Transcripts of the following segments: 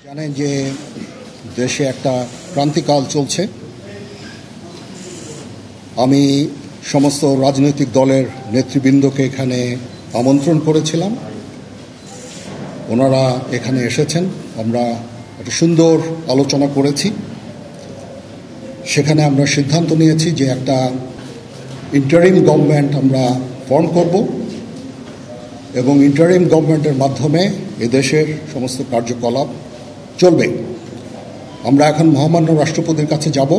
জানেন যে দেশে একটা ক্রান্তিকাল চলছে। আমি সমস্ত রাজনৈতিক দলের নেতৃবৃন্দকে এখানে আমন্ত্রণ করেছিলাম, ওনারা এখানে এসেছেন। আমরা একটা সুন্দর আলোচনা করেছি। সেখানে আমরা সিদ্ধান্ত নিয়েছি যে একটা ইন্টারিম গভর্নমেন্ট আমরা ফর্ম করব এবং ইন্টারিম গভর্নমেন্টের মাধ্যমে এদেশের সমস্ত কার্যকলাপ চলবে। আমরা এখন মহামান্য রাষ্ট্রপতির কাছে যাব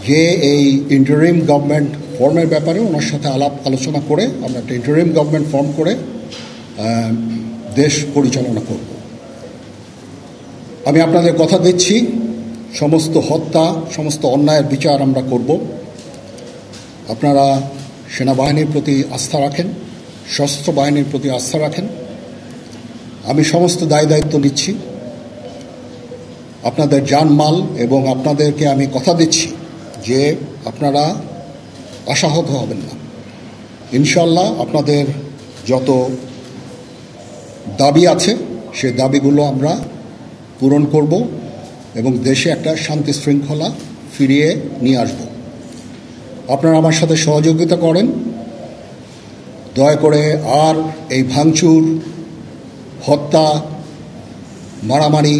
যে এই ইন্টারিম গভর্নমেন্ট ফর্মের ব্যাপারে ওনার সাথে আলোচনা করে আমরা একটা ইন্টারিম গভর্নমেন্ট ফর্ম করে দেশ পরিচালনা করব। আমি আপনাদের কথা দিচ্ছি, সমস্ত হত্যা, সমস্ত অন্যায়ের বিচার আমরা করব। আপনারা সেনাবাহিনীর প্রতি আস্থা রাখেন, সশস্ত্র বাহিনীর প্রতি আস্থা রাখেন। আমি সমস্ত দায়িত্ব নিচ্ছি, আপনাদের জানমাল, এবং আপনাদেরকে আমি কথা দিচ্ছি যে আপনারা আশাহত হবেন না। ইনশাল্লাহ আপনাদের যত দাবি আছে সেই দাবিগুলো আমরা পূরণ করব এবং দেশে একটা শান্তি শৃঙ্খলা ফিরিয়ে নিয়ে আসব। আপনারা আমার সাথে সহযোগিতা করেন। দয়া করে আর এই ভাঙচুর, হত্যা, মারামারি,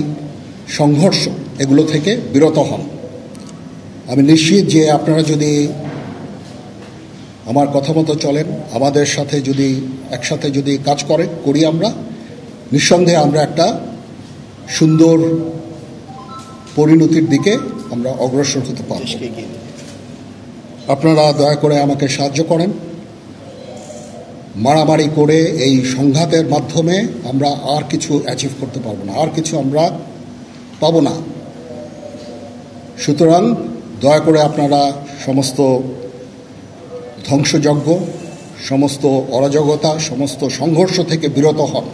সংঘর্ষ এগুলো থেকে বিরত হন। আমি নিশ্চিত যে আপনারা যদি আমার কথা মতো চলেন, আমাদের সাথে যদি একসাথে যদি কাজ করি আমরা, নিঃসন্দেহে আমরা একটা সুন্দর পরিণতির দিকে আমরা অগ্রসর হতে পারব। আপনারা দয়া করে আমাকে সাহায্য করেন। মারামারি করে এই সংঘাতের মাধ্যমে আমরা আর কিছু অ্যাচিভ করতে পারবো না, আর কিছু আমরা পাবো না। সুতরাং দয়া করে আপনারা সমস্ত ধ্বংসযজ্ঞ, সমস্ত অরাজকতা, সমস্ত সংঘর্ষ থেকে বিরত হন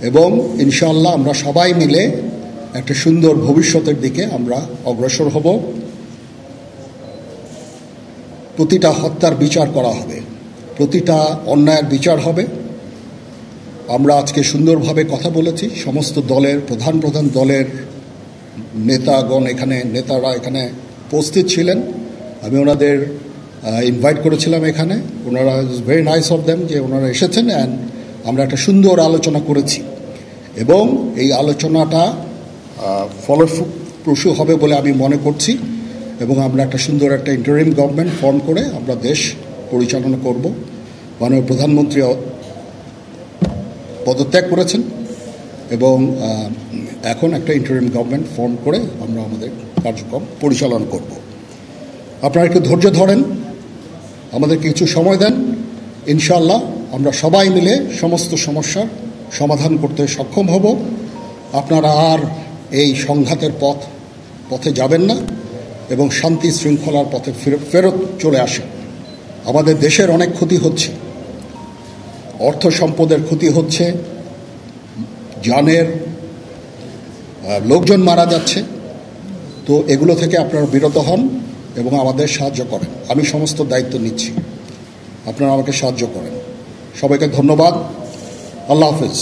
এবং ইনশাআল্লাহ আমরা সবাই মিলে একটা সুন্দর ভবিষ্যতের দিকে আমরা অগ্রসর হব। প্রতিটা হত্যার বিচার করা হবে, প্রতিটা অন্যায়ের বিচার হবে। আমরা আজকে সুন্দরভাবে কথা বলেছি। সমস্ত দলের প্রধান দলের নেতারা এখানে উপস্থিত ছিলেন। আমি ওনাদের ইনভাইট করেছিলাম এখানে। ওনারা ভেরি নাইস অফ দেম যে ওনারা এসেছেন, অ্যান্ড আমরা একটা সুন্দর আলোচনা করেছি এবং এই আলোচনাটা ফলপ্রসূ হবে বলে আমি মনে করছি এবং আমরা একটা সুন্দর একটা ইন্টারিম গভর্নমেন্ট ফর্ম করে আমরা দেশ পরিচালনা করব। মাননীয় প্রধানমন্ত্রী পদত্যাগ করেছেন এবং এখন একটা ইন্টারিম গভর্নমেন্ট ফর্ম করে আমরা আমাদের কার্যক্রম পরিচালনা করব। আপনারা একটু ধৈর্য ধরেন, আমাদের কিছু সময় দেন। ইনশাআল্লাহ আমরা সবাই মিলে সমস্ত সমস্যার সমাধান করতে সক্ষম হব। আপনারা আর এই সংঘাতের পথে যাবেন না এবং শান্তি শৃঙ্খলার পথে ফেরত চলে আসেন। আমাদের দেশের অনেক ক্ষতি হচ্ছে, অর্থ সম্পদের ক্ষতি হচ্ছে, জানের লোকজন মারা যাচ্ছে। তো এগুলো থেকে আপনারা বিরত হন এবং আমাদের সাহায্য করেন। আমি সমস্ত দায়িত্ব নিচ্ছি, আপনারা আমাকে সাহায্য করেন। সবাইকে ধন্যবাদ। আল্লাহ হাফেজ।